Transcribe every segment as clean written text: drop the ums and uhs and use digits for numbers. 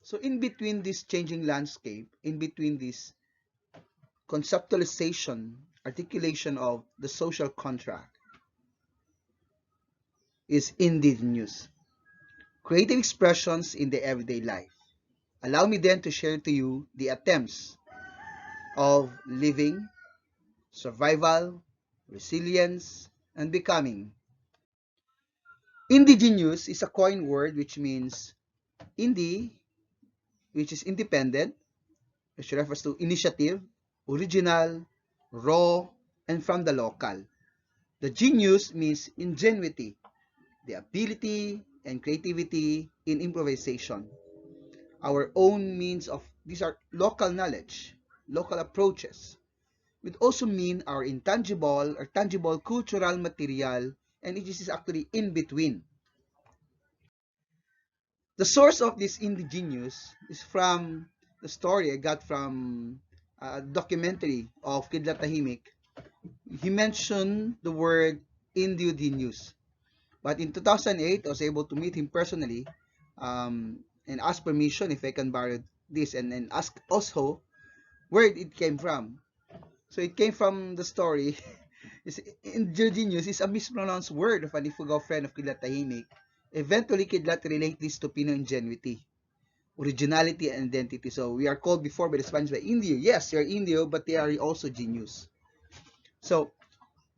So in between this changing landscape, in between this conceptualization, articulation of the social contract is indi-genius, creative expressions in the everyday life. Allow me then to share to you the attempts of living, survival, resilience, and becoming. Indigenous is a coin word which means indi, which is independent, which refers to initiative, original, raw, and from the local. The genius means ingenuity, the ability and creativity in improvisation. Our own means of these are local knowledge, local approaches. It would also mean our intangible or tangible cultural material, and it is actually in between. The source of this indigenous is from the story I got from a documentary of Kidlat Tahimik. He mentioned the word indigenous. But in 2008, I was able to meet him personally and ask permission if I can borrow this and ask also where it came from. So it came from the story. Indigenous is a mispronounced word of an Ifugao friend of Kidlat Tahimik. Eventually, Kidlat relate this to Pinoy ingenuity, originality, and identity. So we are called before by the Spanish by Indio. Yes, they are Indio, but they are also genius. So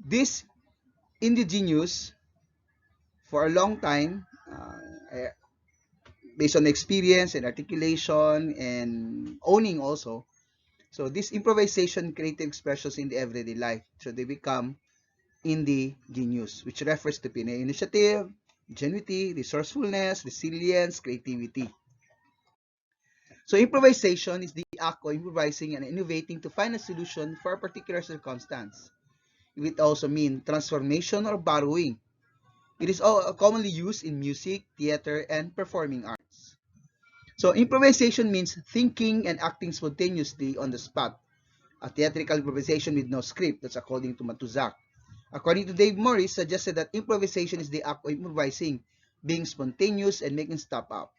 this indigenous, for a long time, based on experience and articulation and owning also. So this improvisation creative expressions in the everyday life. So they become indi-genius, which refers to Pinoy initiative, ingenuity, resourcefulness, resilience, creativity. So improvisation is the act of improvising and innovating to find a solution for a particular circumstance. It would also mean transformation or borrowing. It is commonly used in music, theater, and performing arts. So improvisation means thinking and acting spontaneously on the spot. A theatrical improvisation with no script, that's according to Matuzak. According to Dave Morris, suggested that improvisation is the act of improvising, being spontaneous and making stuff up.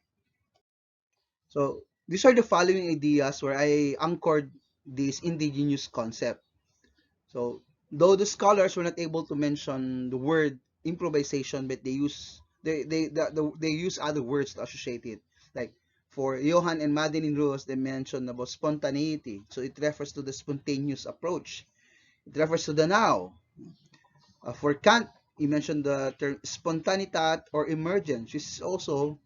So these are the following ideas where I anchored this indigenous concept. So though the scholars were not able to mention the word improvisation, but they use other words to associate it. Like for Johann and Madeline Rose, they mentioned about spontaneity. So it refers to the spontaneous approach. It refers to the now. For Kant, he mentioned the term spontaneidad or emergence, which is also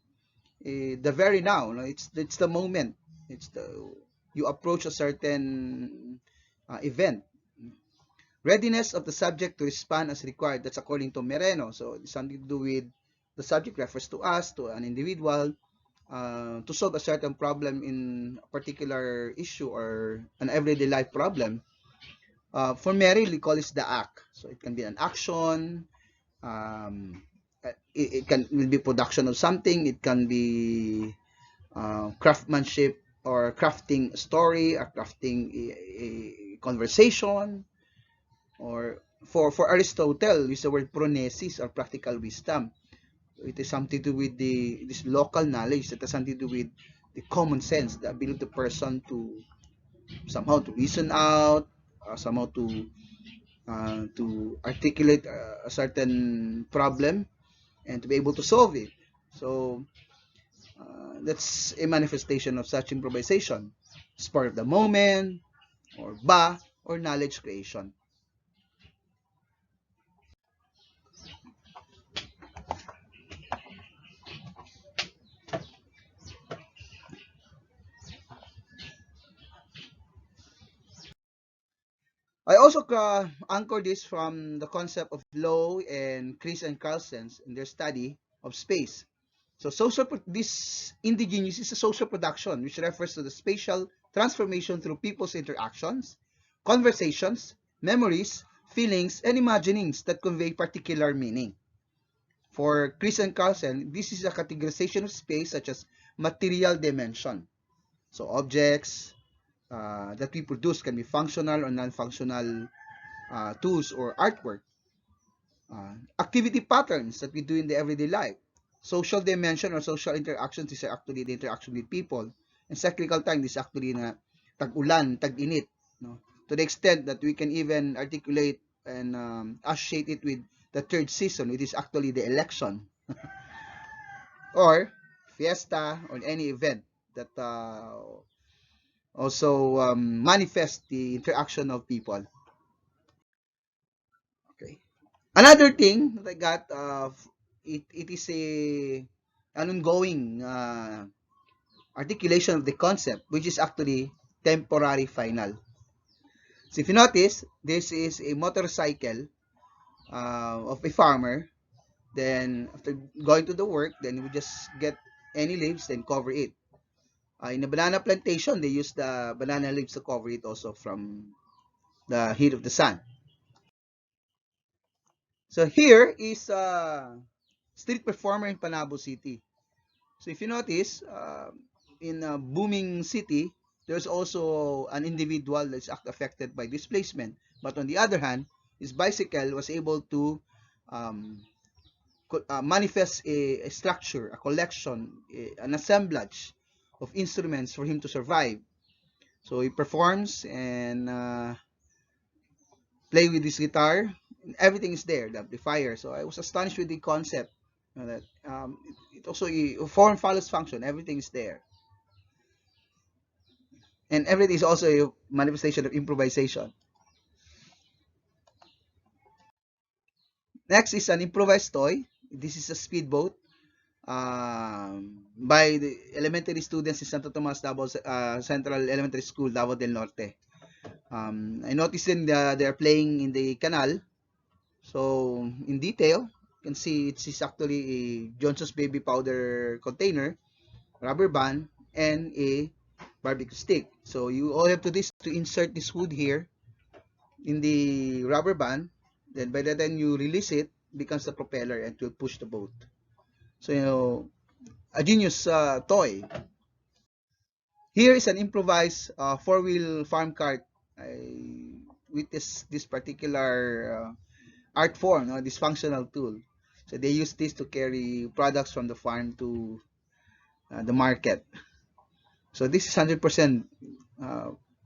the very now. No? It's the moment. It's the you approach a certain event. Readiness of the subject to respond as required. That's according to Mereno. So it's something to do with the subject refers to us, to an individual, to solve a certain problem in a particular issue or an everyday life problem. For Mary, we call this the act. So it can be an action. Um, it can will be production of something. It can be craftsmanship or crafting a story, or crafting a conversation. Or for Aristotle, use the word pronesis or practical wisdom. It is something to do with this local knowledge that has something to do with the common sense, the ability of the person to somehow to reason out, somehow to articulate a certain problem and to be able to solve it. So that's a manifestation of such improvisation. Spur of the moment, or ba, or knowledge creation. I also anchor this from the concept of Lowe and Chris and Carlson's in their study of space. So this indigenous is a social production which refers to the spatial transformation through people's interactions, conversations, memories, feelings, and imaginings that convey particular meaning. For Chris and Carlson, this is a categorization of space such as material dimension. So objects that we produce can be functional or non-functional tools or artwork. Activity patterns that we do in the everyday life. social dimension or social interactions is actually the interaction with people. And cyclical time is actually na tag-ulan, tag-init. No? To the extent that we can even articulate and associate it with the third season, which is actually the election or fiesta or any event that also manifest the interaction of people. Okay. Another thing that I got, it is an ongoing articulation of the concept, which is actually temporary final. So if you notice, this is a motorcycle of a farmer. Then after going to the work, then we just get any leaves, then cover it. In a banana plantation, they use the banana leaves to cover it also from the heat of the sun. So here is a street performer in Panabo City. So if you notice, in a booming city, there's also an individual that's affected by displacement. But on the other hand, his bicycle was able to um, manifest a structure, a collection, an assemblage of instruments for him to survive. So he performs and play with his guitar. Everything is there, the amplifier. So I was astonished with the concept that it also form follows function. Everything is there, and everything is also a manifestation of improvisation. Next is an improvised toy. This is a speedboat by the elementary students in Santo Tomas Davao Central Elementary School, Davao del Norte. I noticed they're playing in the canal. So in detail, you can see it is actually a Johnson's baby powder container, rubber band, and a barbecue stick. So you all have to do is to insert this wood here in the rubber band. Then by the time you release it, becomes the propeller and will push the boat. So a genius toy. Here is an improvised four-wheel farm cart. I witnessed this particular art form, no, this functional tool. So they use this to carry products from the farm to the market. So this is 100%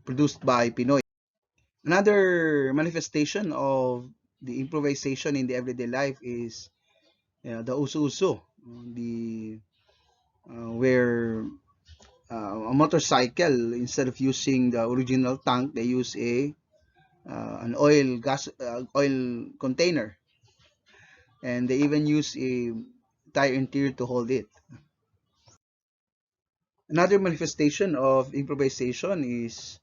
produced by Pinoy. Another manifestation of the improvisation in the everyday life is the uso-uso, the where a motorcycle, instead of using the original tank, they use a an oil container, and they even use a tire interior to hold it. Another manifestation of improvisation is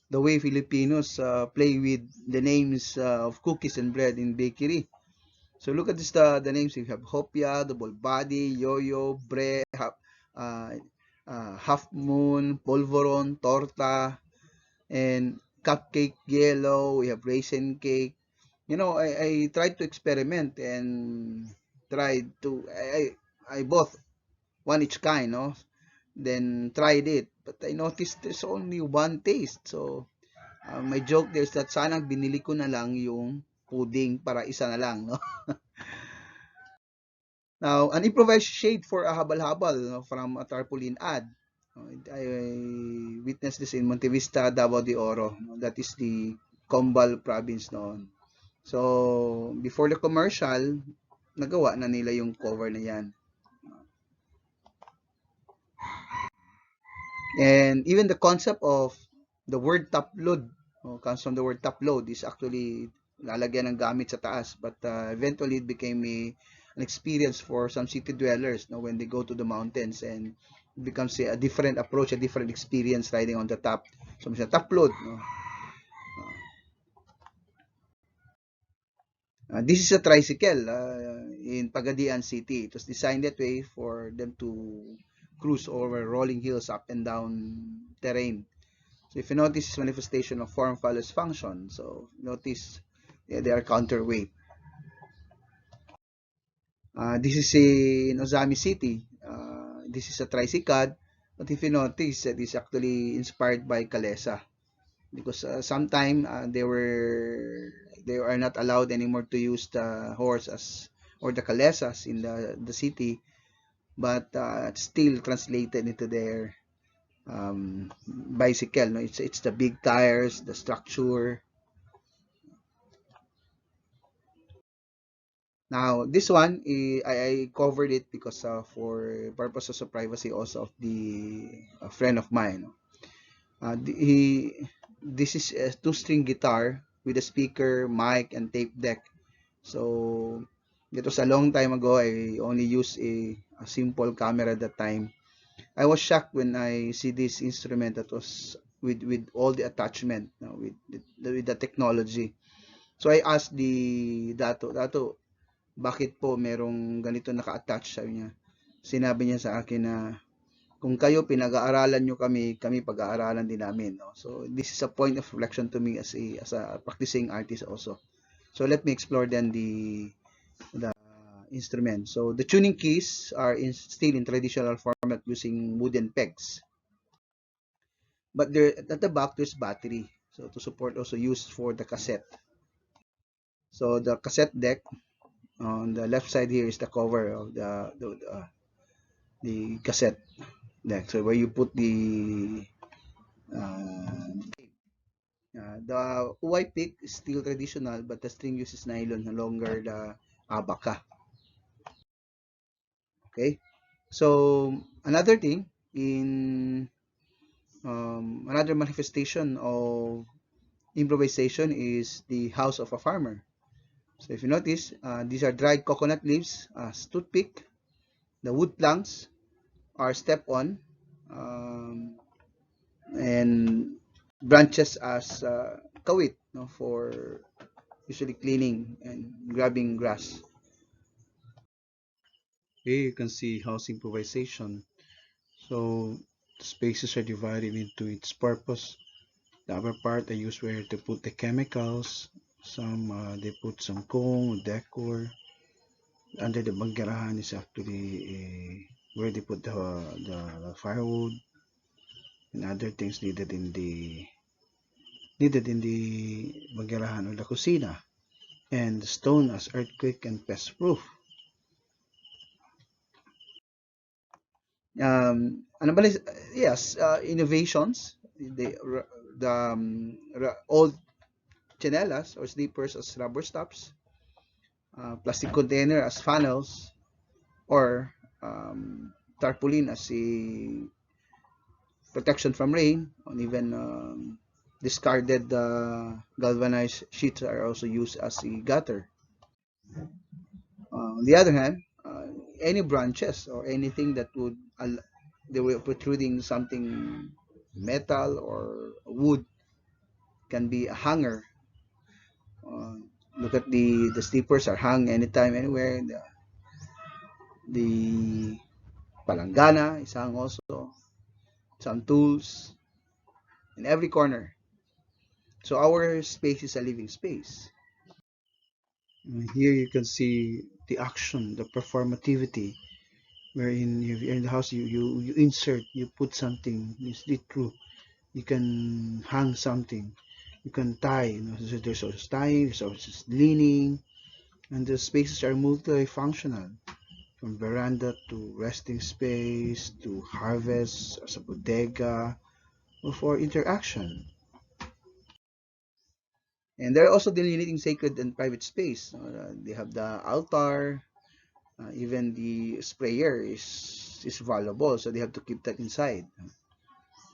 the way Filipinos play with the names of cookies and bread in bakery. So look at this, the names. You have hopia, double body, yo-yo, bre, uh, half moon, polvoron, torta, and cupcake yellow. We have raisin cake. I tried to experiment and tried to I bought one each kind, no? Then tried it, but I noticed there's only one taste. So my joke there is that sana binili ko na lang yung pudding para isa na lang, no? Now, an improvised shade for a habal-habal, no, from a tarpaulin ad. I witnessed this in Montevista, Davao de Oro. That is the Combal province noon. So, before the commercial, nagawa na nila yung cover na yan. And even the concept of the word top load comes from the word top load is actually lalagyan ng gamit sa taas, but eventually it became an experience for some city dwellers, no, when they go to the mountains, and it becomes a different approach, a different experience riding on the top. So it's a top load, no? This is a tricycle in Pagadian City. It was designed that way for them to cruise over rolling hills, up and down terrain. So if you notice, it's manifestation of form follows function. So notice, yeah, they are counterweight. This is in Ozami City. This is a tricycad, but if you notice, it is actually inspired by Kalesa, because sometime they are not allowed anymore to use the horse as or the kalesas in the city. but still translated into their bicycle. No, it's the big tires, the structure. Now this one, I covered it because for purposes of privacy also of the a friend of mine. This is a two-string guitar with a speaker, mic, and tape deck. So it was a long time ago. I only used a simple camera at that time. I was shocked when I see this instrument that was with all the attachment, with the technology. So I asked the Dato, bakit po merong ganito naka-attach, sabi niya. Sinabi niya sa akin na kung kayo pinag-aaralan nyo kami, kami pag-aaralan din namin. No? So this is a point of reflection to me as a practicing artist also. So let me explore then the instrument. So the tuning keys are still in traditional format using wooden pegs. But there at the back there's battery. So to support also used for the cassette. So the cassette deck on the left side here is the cover of the cassette deck. So where you put uh, the UY pick is still traditional, but the string uses nylon, no longer the abaca. Okay. So another thing in another manifestation of improvisation is the house of a farmer. So if you notice, these are dried coconut leaves as toothpick. The wood planks are step on, and branches as kawit, no, for usually cleaning and grabbing grass. Here you can see house improvisation. So the spaces are divided into its purpose. The upper part I use where to put the chemicals. Some they put some comb, decor. Under the banggarahan is actually where they put the firewood and other things needed in the banggarahan or the kusina. And the stone as earthquake and pest proof. Ano ba, yes, innovations. The old chanelas or sleepers as rubber stops, plastic container as funnels, or tarpaulin as a protection from rain, and even discarded galvanized sheets are also used as a gutter. On the other hand, any branches or anything that would they were protruding something metal or wood can be a hanger. Uh, Look at the sleepers are hung anytime, anywhere. The palanggana is hung also. Some tools in every corner. So our space is a living space. Here you can see the action, the performativity, wherein you're in the house, you insert, you put something, it's it true. You can hang something, you can tie, so there's also tying, there's also leaning, and the spaces are multifunctional, from veranda to resting space to harvest as a bodega or for interaction. And they're also delineating sacred and private space. They have the altar, even the sprayer is valuable, so they have to keep that inside.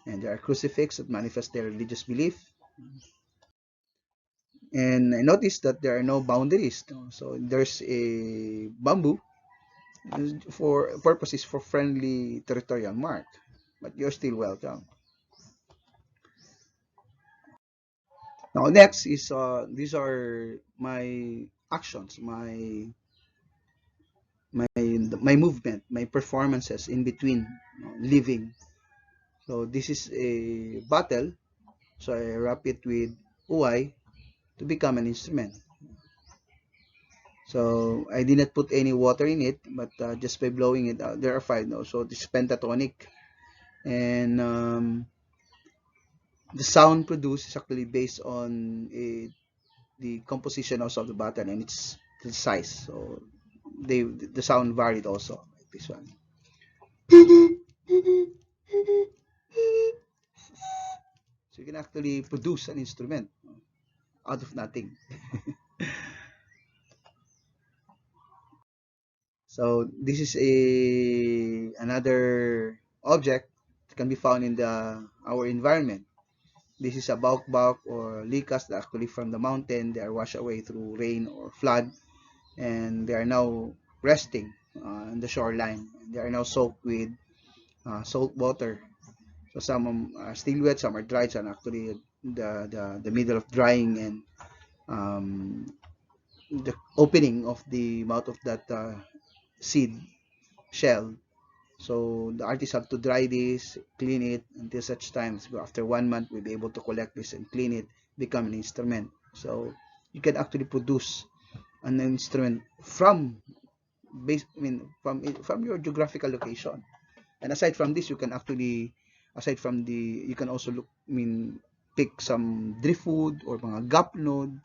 And there are crucifix that manifest their religious belief. And I noticed that there are no boundaries. So there's a bamboo for purposes for friendly territorial mark, but you're still welcome. Now next is these are my actions, my movement, my performances in between, living. So this is a bottle, so I wrap it with uy to become an instrument. So I did not put any water in it, but just by blowing it out, there are five now. So this is pentatonic, and the sound produced is actually based on the composition also of the bottle and its the size. So the sound varied also, like this one. So you can actually produce an instrument out of nothing. So this is a another object that can be found in the our environment. This is a bauk or likas that actually from the mountain. They are washed away through rain or flood, and they are now resting on the shoreline. They are now soaked with salt water. So some are still wet, some are dried, some actually the middle of drying, and um, the opening of the mouth of that seed shell. So the artists have to dry this, clean it until such time. So after 1 month, we'll be able to collect this and clean it, become an instrument. So you can actually produce an instrument from from your geographical location. And aside from this, you can actually aside from the you can also look pick some driftwood or mga gapnod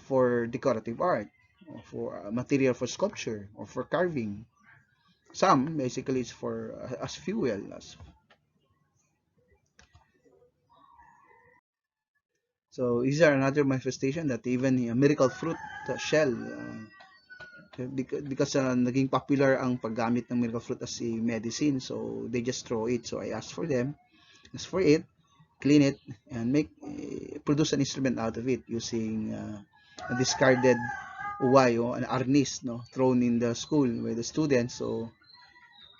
for decorative art, or for material for sculpture or for carving. Some basically is for as fuel. So these are another manifestation that even a miracle fruit shell, because naging popular ang paggamit ng miracle fruit as a medicine, so they just throw it. So I asked for them, asked for it, clean it, and produce an instrument out of it using a discarded uway o an arnis, no, thrown in the school by the students. So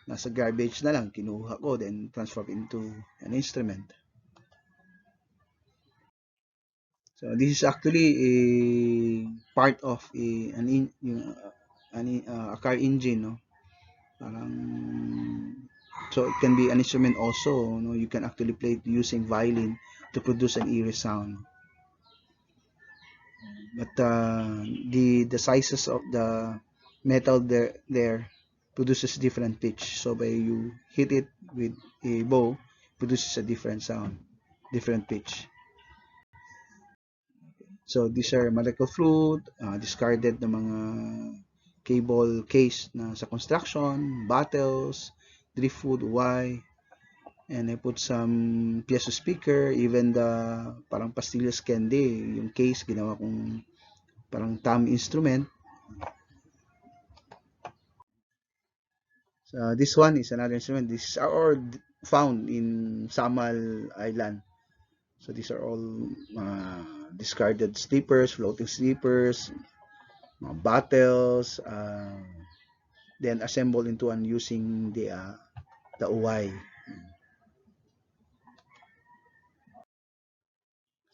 nasa garbage na lang, kinuha ko, then transform into an instrument. So this is actually a part of a car engine, no? Parang, so it can be an instrument also, no? You can actually play it using violin to produce an eerie sound. But the sizes of the metal there produces different pitch. So by you hit it with a bow, produces a different sound, different pitch. So these are miracle fruit, discarded na mga cable case na sa construction, bottles, driftwood, why, and I put some piezo speaker, even the parang pastillas candy, yung case ginawa kong parang thumb instrument. So this one is another instrument. These are all found in Samal Island. So these are all discarded sleepers, floating sleepers, bottles, then assembled into one using the uway.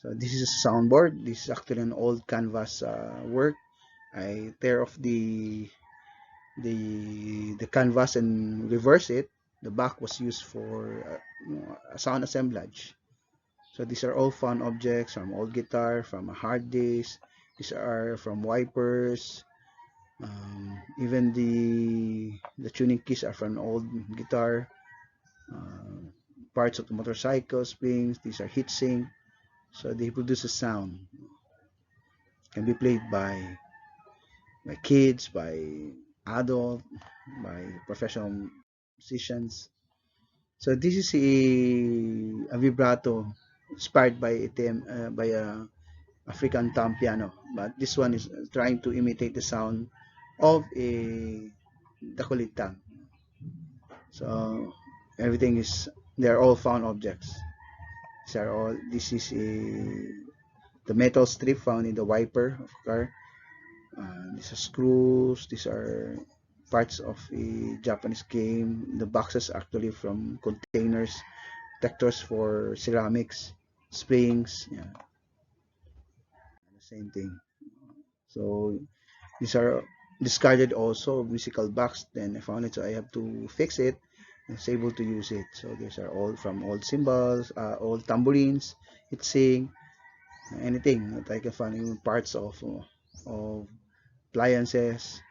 So this is a soundboard. This is actually an old canvas work. I tear off the canvas and reverse it. The back was used for a sound assemblage. So these are all found objects from old guitar, from a hard disk. These are from wipers. Even the tuning keys are from old guitar. Uh, Parts of the motorcycle springs. These are heatsink. So they produce a sound. Can be played by kids, by adult, by professional musicians. So this is a vibrato inspired by a African thumb piano, but this one is trying to imitate the sound of a dakulitang. So everything is they're all found objects. These are all. This is the metal strip found in the wiper of car. These are screws. These are parts of a Japanese game. The boxes actually from containers, detectors for ceramics, springs. Yeah, the same thing. So these are discarded also musical box. Then I found it, so I have to fix it. I was able to use it. So these are all from old cymbals, old tambourines, heatsink, anything that I can find, even parts of appliances.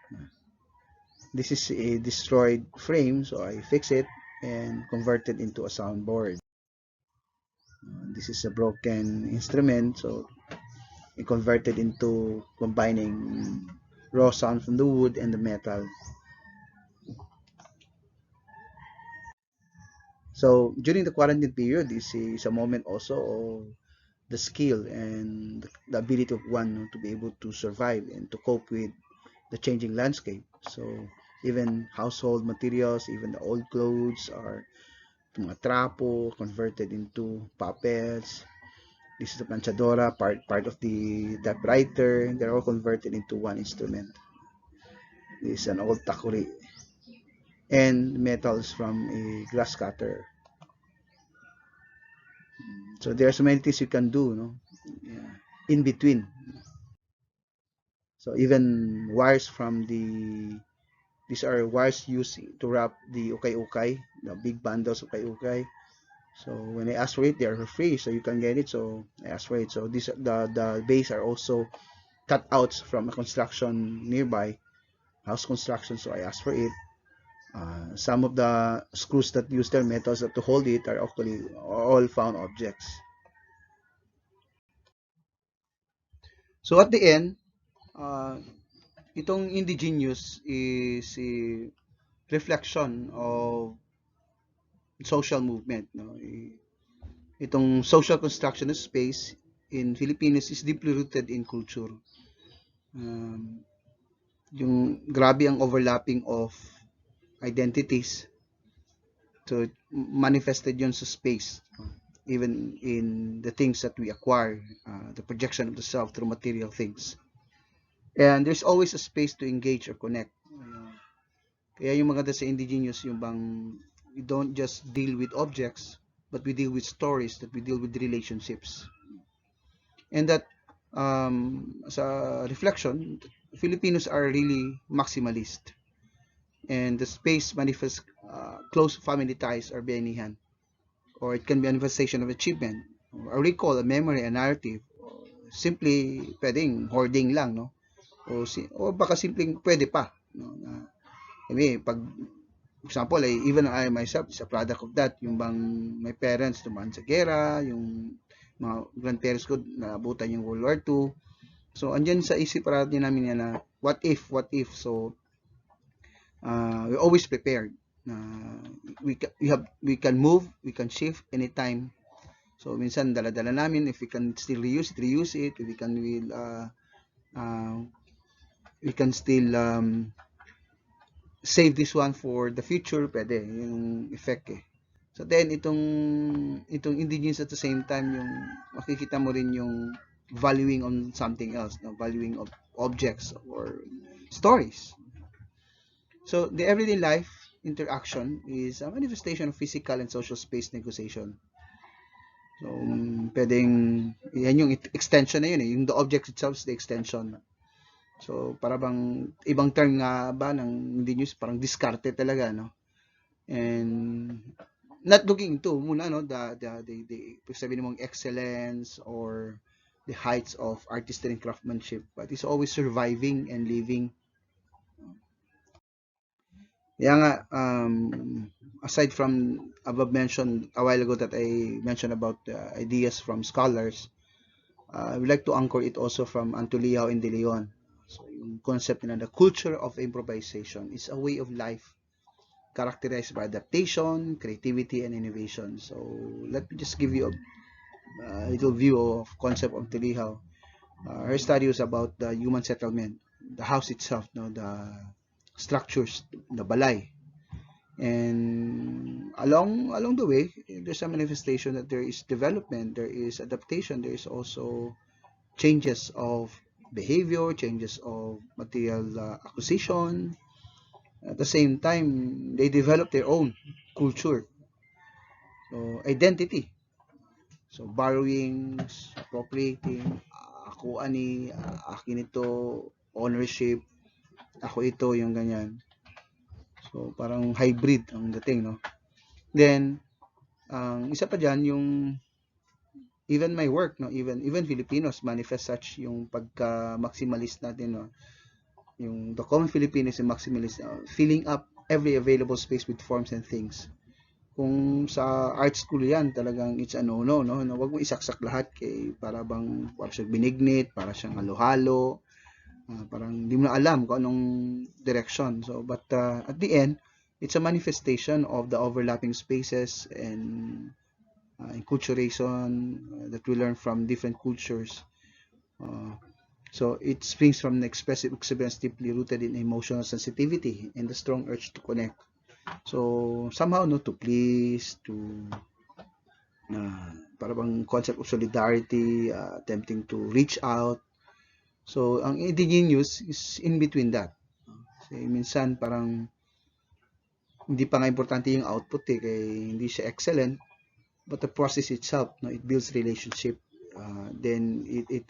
This is a destroyed frame, so I fix it and convert it into a soundboard. This is a broken instrument, so I converted into combining raw sound from the wood and the metal. So during the quarantine period is a moment also of the skill and the ability of one to be able to survive and to cope with the changing landscape. So even household materials, even the old clothes are mga trapo converted into puppets. This is the planchadora, part of the typewriter. They're all converted into one instrument. This is an old takuri and metals from a glass cutter. So there are so many things you can do, no? Yeah. In between. So even wires from these are wires used to wrap the ukay-ukay, the big bundles of ukay-ukay. So when I ask for it, they are free, so you can get it. So I ask for it. So these the base are also cutouts from a construction nearby, house construction. So I asked for it. Some of the screws that use their metals to hold it are actually all found objects. So at the end, uh, itong indi-genius is a reflection of social movement. No? Itong social construction of space in Filipinos is deeply rooted in culture. Um, yung grabe ang overlapping of identities. So manifested yun sa space. Even in the things that we acquire, the projection of the self through material things. And there's always a space to engage or connect. Kaya yung maganda sa indigenous, yung bang we don't just deal with objects, but we deal with stories, that we deal with relationships. And that, as a reflection, Filipinos are really maximalist. And the space manifests close family ties or bayanihan. Or it can be a manifestation of achievement, or a recall, a memory, a narrative. Or simply, pwedeng hoarding lang, no? O baka simpleng pwede pa. No? Pag example, even I myself is a product of that. Yung bang my parents dumaan sa gera, yung mga grandparents ko naabutan yung World War II. So, andyan sa isip natin namin yan na what if. So, we're always prepared. We can move, we can shift anytime. So, minsan dala-dala namin, if we can still reuse it. If we can still save this one for the future, pwede yung effect eh. So then itong indigenous at the same time, yung makikita mo rin yung valuing on something else, no? Valuing of objects or stories. So the everyday life interaction is a manifestation of physical and social space negotiation. So pwedeng yan yung extension na yun eh, yung the object itself is the extension. So para bang ibang term nga ba ng indigenous, parang diskarte talaga, no? And not looking into muna, no, the sabihin mong excellence or the heights of artistry and craftsmanship, but it's always surviving and living. Kaya nga, aside from above mentioned a while ago that I mentioned about ideas from scholars, I would like to anchor it also from Antolio and De Leon. So yung concept na the culture of improvisation is a way of life characterized by adaptation, creativity, and innovation. So let me just give you a little view of concept of Tilihaw. Her study was about the human settlement, the house itself, no, the structures, the balay. And along the way, there's a manifestation that there is development, there is adaptation, there is also changes of behavior, changes of material acquisition. At the same time, they develop their own culture, so identity. So borrowing, appropriating, ako ani, akin ito, ownership, ako ito, yung ganyan. So parang hybrid ang dating, no? Then, ang isa pa dyan, yung even my work, no? Even Filipinos manifest such yung pagka-maximalist natin, no? Yung the common Filipinos yung maximalist, filling up every available space with forms and things. Kung sa art school yan, talagang it's a no-no, no? Huwag mo isaksak lahat kay para siyang binignit, para siyang halo-halo, parang hindi mo na alam kung anong direction. So, but at the end, It's a manifestation of the overlapping spaces and enculturation that we learn from different cultures. So it springs from an expressive experience deeply rooted in emotional sensitivity and the strong urge to connect. So somehow, no, to please, to para bang concept of solidarity, attempting to reach out. So ang indi-genius is in between that. Kasi minsan parang hindi pa nga importante yung output kaya hindi siya excellent, but the process itself, no, it builds relationship. Then it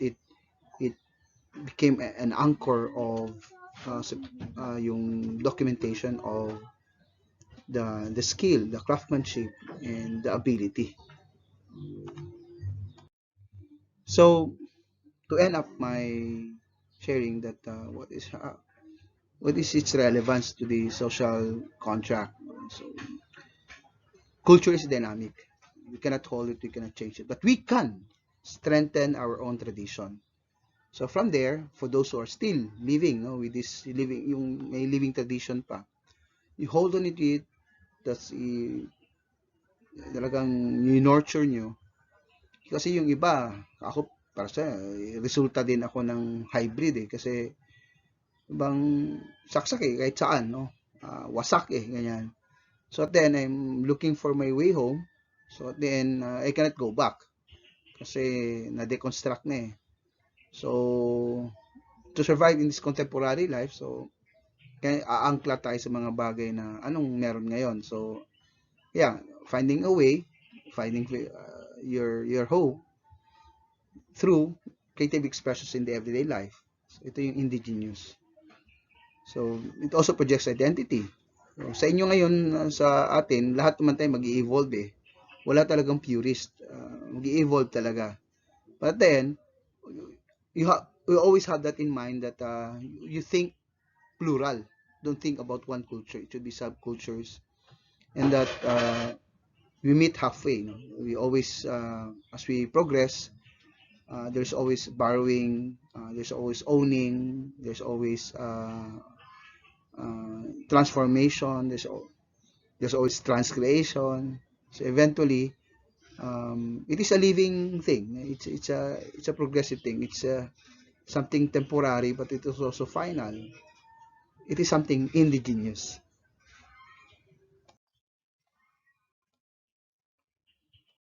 became an anchor of yung documentation of the skill, the craftsmanship, and the ability. So to end up my sharing that what is its relevance to the social contract? So culture is dynamic. We cannot hold it, we cannot change it, but we can strengthen our own tradition. So from there, for those who are still living, no, with this living, yung may living tradition pa, you hold on it, that's talagang ni-nurture nyo. Kasi yung iba, ako, para sa resulta din ako ng hybrid kasi ibang saksak kahit saan, no? Wasak ganyan. So then, I'm looking for my way home. So then, I cannot go back. Kasi na-deconstruct na So, to survive in this contemporary life, so, kaya aangkla tayo sa mga bagay na anong meron ngayon. So, yeah, finding a way, finding your hope through creative expressions in the everyday life. So, ito yung indi-genius. So, it also projects identity. So, sa inyo ngayon, sa atin, lahat naman tayo mag-i-evolve Wala talagang purist. Mag-i-evolve talaga. But then, you always have that in mind that you think plural. Don't think about one culture. It should be subcultures. And that we meet halfway. No? We always, as we progress, there's always borrowing, there's always owning, there's always transformation, there's always transcreation. So eventually, it is a living thing. It's a progressive thing. It's something temporary, but it is also final. It is something indigenous.